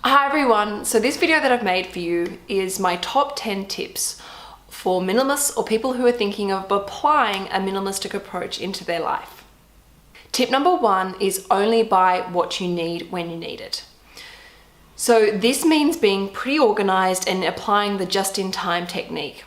Hi everyone, so this video that I've made for you is my top 10 tips for minimalists or people who are thinking of applying a minimalistic approach into their life. Tip number 1 is only buy what you need when you need it. So this means being pretty organized and applying the just-in-time technique.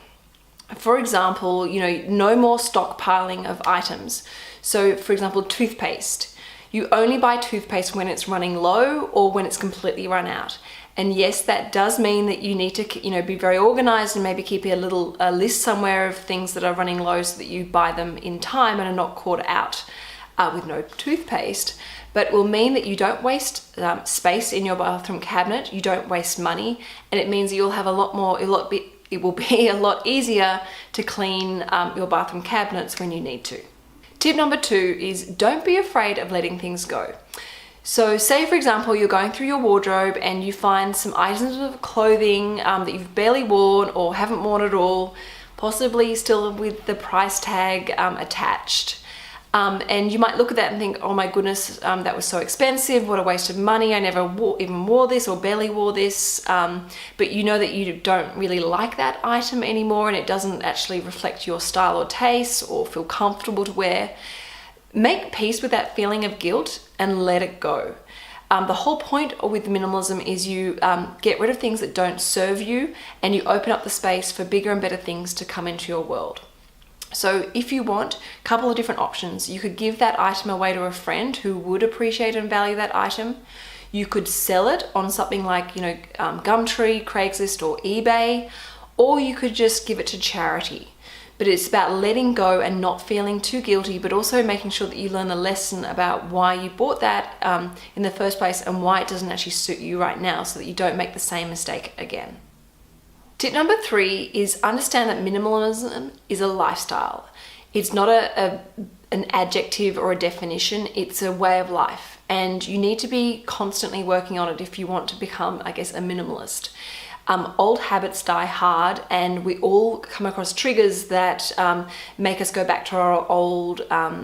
For example, no more stockpiling of items. So for example, toothpaste. You only buy toothpaste when it's running low or when it's completely run out. And yes, that does mean that you need to, be very organized and maybe keep a list somewhere of things that are running low so that you buy them in time and are not caught out with no toothpaste. But it will mean that you don't waste space in your bathroom cabinet, you don't waste money, and it means you'll have it will be a lot easier to clean your bathroom cabinets when you need to. Tip number 2 is don't be afraid of letting things go. So say for example, you're going through your wardrobe and you find some items of clothing that you've barely worn or haven't worn at all, possibly still with the price tag attached. And you might look at that and think, oh my goodness, that was so expensive, what a waste of money, I never even wore this or barely wore this, but you know that you don't really like that item anymore and it doesn't actually reflect your style or taste or feel comfortable to wear. Make peace with that feeling of guilt and let it go. The whole point with minimalism is you get rid of things that don't serve you and you open up the space for bigger and better things to come into your world. So if you want a couple of different options, you could give that item away to a friend who would appreciate and value that item. You could sell it on something like, Gumtree, Craigslist or eBay, or you could just give it to charity. But it's about letting go and not feeling too guilty, but also making sure that you learn the lesson about why you bought that in the first place and why it doesn't actually suit you right now so that you don't make the same mistake again. Tip number 3 is understand that minimalism is a lifestyle. It's not an adjective or a definition, it's a way of life. And you need to be constantly working on it if you want to become, a minimalist. Old habits die hard and we all come across triggers that make us go back to our old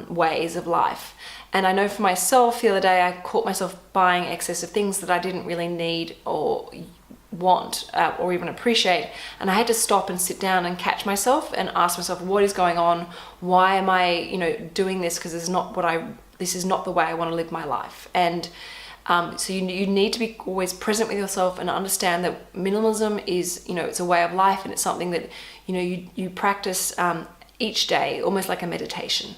ways of life. And I know for myself, the other day I caught myself buying excessive things that I didn't really need or want or even appreciate, and I had to stop and sit down and catch myself and ask myself, what is going on? Why am I doing this? Because this is not the way I want to live my life. And so you need to be always present with yourself and understand that minimalism is it's a way of life and it's something that you practice each day, almost like a meditation.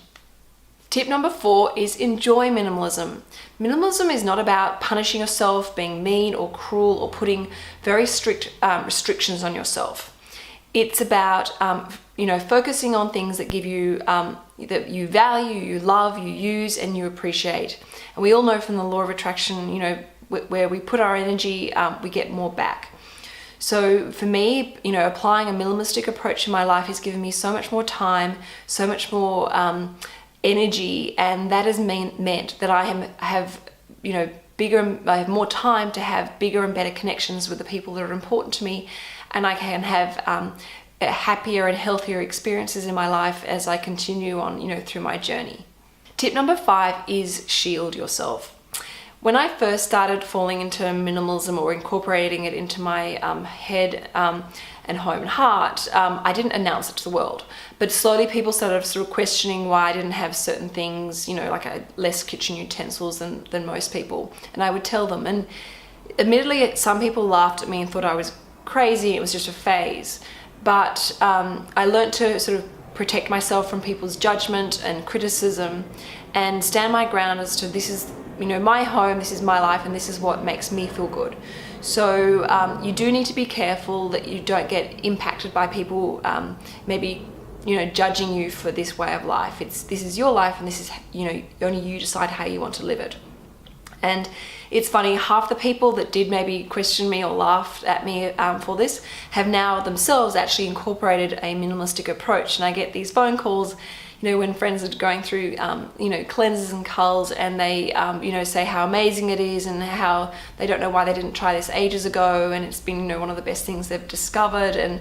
Tip number 4 is enjoy minimalism. Minimalism is not about punishing yourself, being mean or cruel or putting very strict restrictions on yourself. It's about focusing on things that give you that you value, you love, you use, and you appreciate. And we all know from the law of attraction, where we put our energy, we get more back. So for me, applying a minimalistic approach in my life has given me so much more time, so much more energy, and that has meant that I have more time to have bigger and better connections with the people that are important to me, and I can have happier and healthier experiences in my life as I continue on through my journey. Tip number 5 is shield yourself. When I first started falling into minimalism or incorporating it into my head and home and heart, I didn't announce it to the world. But slowly people started sort of questioning why I didn't have certain things, like less kitchen utensils than most people. And I would tell them. And admittedly, some people laughed at me and thought I was crazy, it was just a phase. But I learned to sort of protect myself from people's judgment and criticism and stand my ground as to this is my home, this is my life, and this is what makes me feel good. So you do need to be careful that you don't get impacted by people maybe judging you for this way of life. This is your life, and this is only you decide how you want to live it. And it's funny, half the people that did maybe question me or laughed at me for this have now themselves actually incorporated a minimalistic approach. And I get these phone calls when friends are going through, cleanses and culls, and they, say how amazing it is and how they don't know why they didn't try this ages ago, and it's been, one of the best things they've discovered. And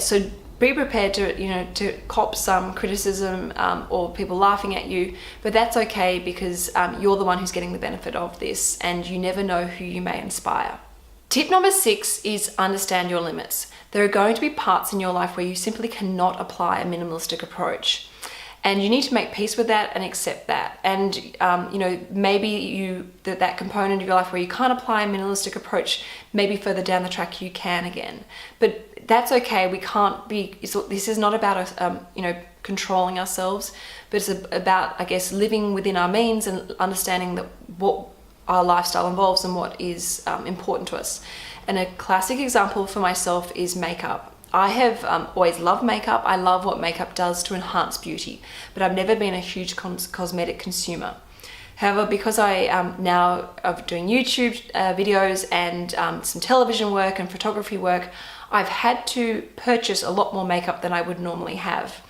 so be prepared to, to cop some criticism or people laughing at you, but that's okay because you're the one who's getting the benefit of this, and you never know who you may inspire. Tip number 6 is understand your limits. There are going to be parts in your life where you simply cannot apply a minimalistic approach. And you need to make peace with that and accept that. And, maybe that component of your life where you can't apply a minimalistic approach, maybe further down the track you can again. But that's okay. We can't be, this is not about us, controlling ourselves, but it's about, I guess, living within our means and understanding that what our lifestyle involves and what is important to us. And a classic example for myself is makeup. I have always loved makeup. I love what makeup does to enhance beauty, but I've never been a huge cosmetic consumer. However, because I now am doing YouTube videos and some television work and photography work, I've had to purchase a lot more makeup than I would normally have.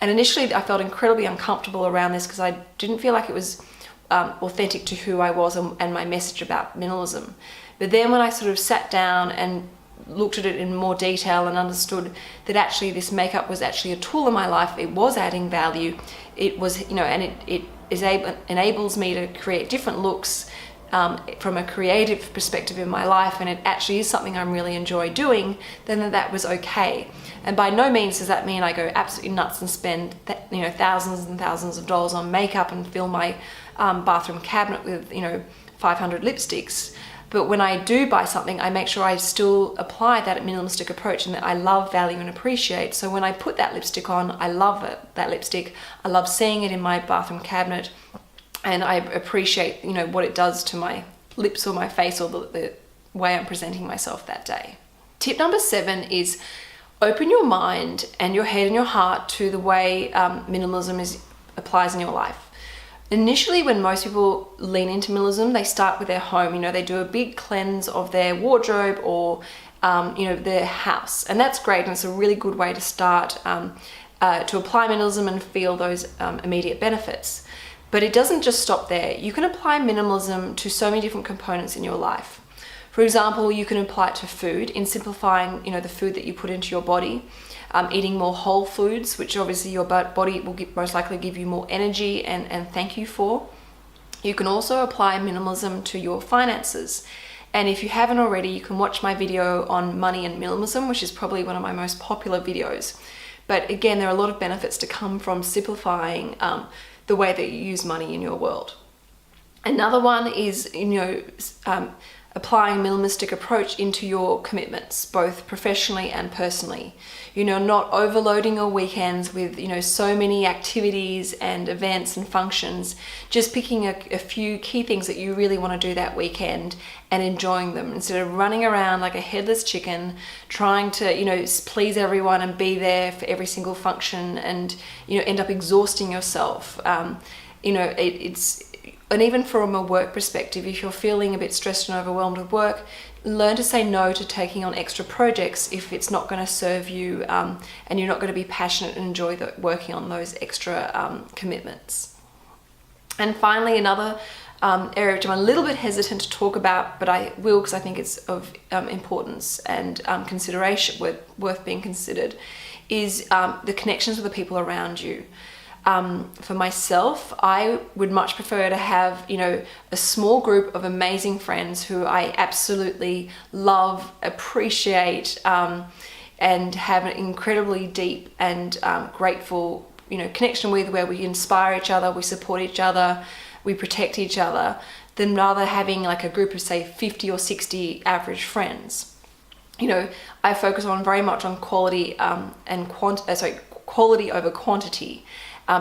And initially I felt incredibly uncomfortable around this because I didn't feel like it was authentic to who I was and my message about minimalism. But then when I sort of sat down and looked at it in more detail and understood that actually this makeup was actually a tool in my life, it was adding value, it was, and it enables me to create different looks from a creative perspective in my life, and it actually is something I really enjoy doing, then that was okay. And by no means does that mean I go absolutely nuts and spend thousands and thousands of dollars on makeup and fill my bathroom cabinet with 500 lipsticks. But when I do buy something, I make sure I still apply that minimalistic approach and that I love, value, and appreciate. So when I put that lipstick on, I love it, that lipstick. I love seeing it in my bathroom cabinet, and I appreciate, what it does to my lips or my face or the way I'm presenting myself that day. Tip number 7 is open your mind and your head and your heart to the way minimalism applies in your life. Initially, when most people lean into minimalism, they start with their home. They do a big cleanse of their wardrobe or, their house. And that's great. And it's a really good way to start to apply minimalism and feel those immediate benefits. But it doesn't just stop there. You can apply minimalism to so many different components in your life. For example, you can apply it to food in simplifying, the food that you put into your body. Eating more whole foods, which obviously your body will most likely give you more energy and thank you for. You can also apply minimalism to your finances. And if you haven't already, you can watch my video on money and minimalism, which is probably one of my most popular videos. But again, there are a lot of benefits to come from simplifying the way that you use money in your world. Another one is, applying a minimalistic approach into your commitments, both professionally and personally. Not overloading your weekends with, so many activities and events and functions, just picking a few key things that you really want to do that weekend and enjoying them instead of running around like a headless chicken, trying to, please everyone and be there for every single function and, end up exhausting yourself. And even from a work perspective, if you're feeling a bit stressed and overwhelmed with work, learn to say no to taking on extra projects if it's not going to serve you and you're not going to be passionate and enjoy working on those extra commitments. And finally, another area which I'm a little bit hesitant to talk about, but I will because I think it's of importance and consideration, worth being considered, is the connections with the people around you. For myself, I would much prefer to have, a small group of amazing friends who I absolutely love, appreciate, and have an incredibly deep and grateful, connection with, where we inspire each other, we support each other, we protect each other, than rather having like a group of, say, 50 or 60 average friends. I focus on very much on quality quality over quantity.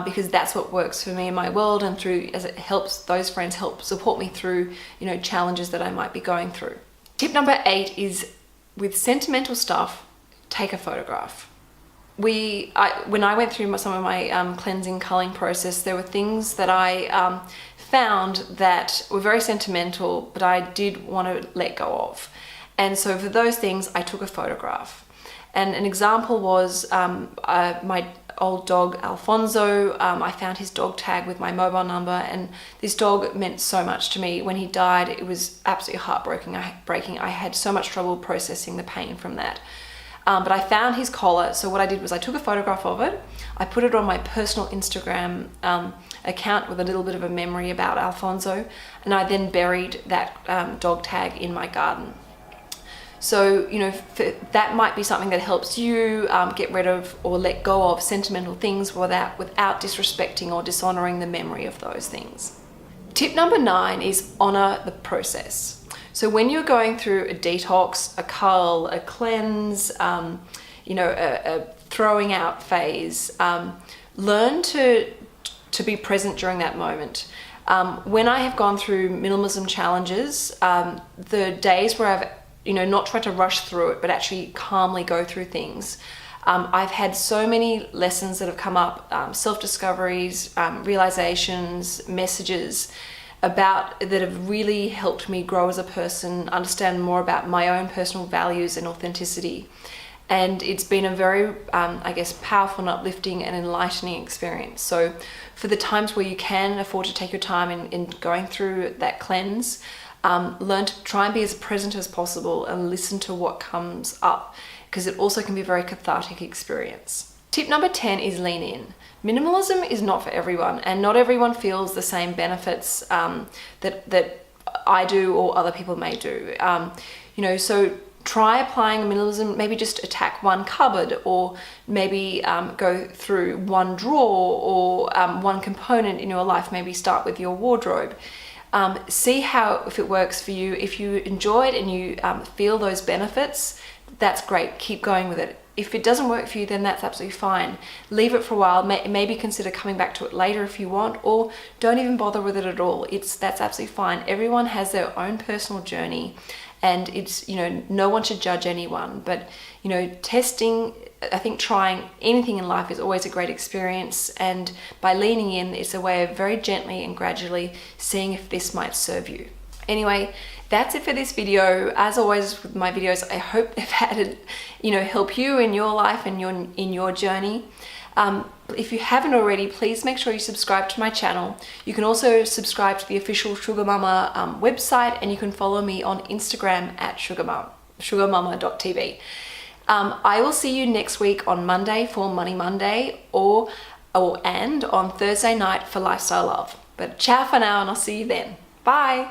Because that's what works for me in my world, and as it helps those friends help support me through, challenges that I might be going through. Tip number 8 is, with sentimental stuff, take a photograph. When I went through some of my cleansing culling process, there were things that I found that were very sentimental, but I did want to let go of. And so for those things, I took a photograph. And an example was my old dog Alfonso. I found his dog tag with my mobile number, and this dog meant so much to me. When he died, it was absolutely heartbreaking. I had so much trouble processing the pain from that. but I found his collar. So what I did was I took a photograph of it, I put it on my personal Instagram account with a little bit of a memory about Alfonso, and I then buried that dog tag in my garden. So, you know, that might be something that helps you get rid of or let go of sentimental things without disrespecting or dishonoring the memory of those things. Tip number 9 is honor the process. So when you're going through a detox, a cull, a cleanse, you know, a throwing out phase, learn to be present during that moment. When I have gone through minimalism challenges, the days where I've, you know, not tried to rush through it, but actually calmly go through things, I've had so many lessons that have come up, self-discoveries, realizations, messages that have really helped me grow as a person, understand more about my own personal values and authenticity. And it's been a very, I guess, powerful and uplifting and enlightening experience. So for the times where you can afford to take your time in going through that cleanse, learn to try and be as present as possible and listen to what comes up, because it also can be a very cathartic experience. Tip number 10 is lean in. Minimalism is not for everyone, and not everyone feels the same benefits that I do or other people may do. You know, so try applying minimalism, maybe just attack one cupboard, or maybe go through one drawer or one component in your life. Maybe start with your wardrobe. See if it works for you. If you enjoy it and you feel those benefits, that's great. Keep going with it. If it doesn't work for you, then that's absolutely fine. Leave it for a while. Maybe consider coming back to it later if you want, or don't even bother with it at all. That's absolutely fine. Everyone has their own personal journey, and it's, you know, no one should judge anyone. But, you know, I think trying anything in life is always a great experience, and by leaning in, it's a way of very gently and gradually seeing if this might serve you. Anyway, that's it for this video. As always with my videos, I hope they've had, you know, help you in your life and in your journey. If you haven't already, please make sure you subscribe to my channel. You can also subscribe to the official SugarMamma website, and you can follow me on Instagram at SugarMamma.tv. I will see you next week on Monday for Money Monday, and on Thursday night for Lifestyle Love. But ciao for now, and I'll see you then. Bye.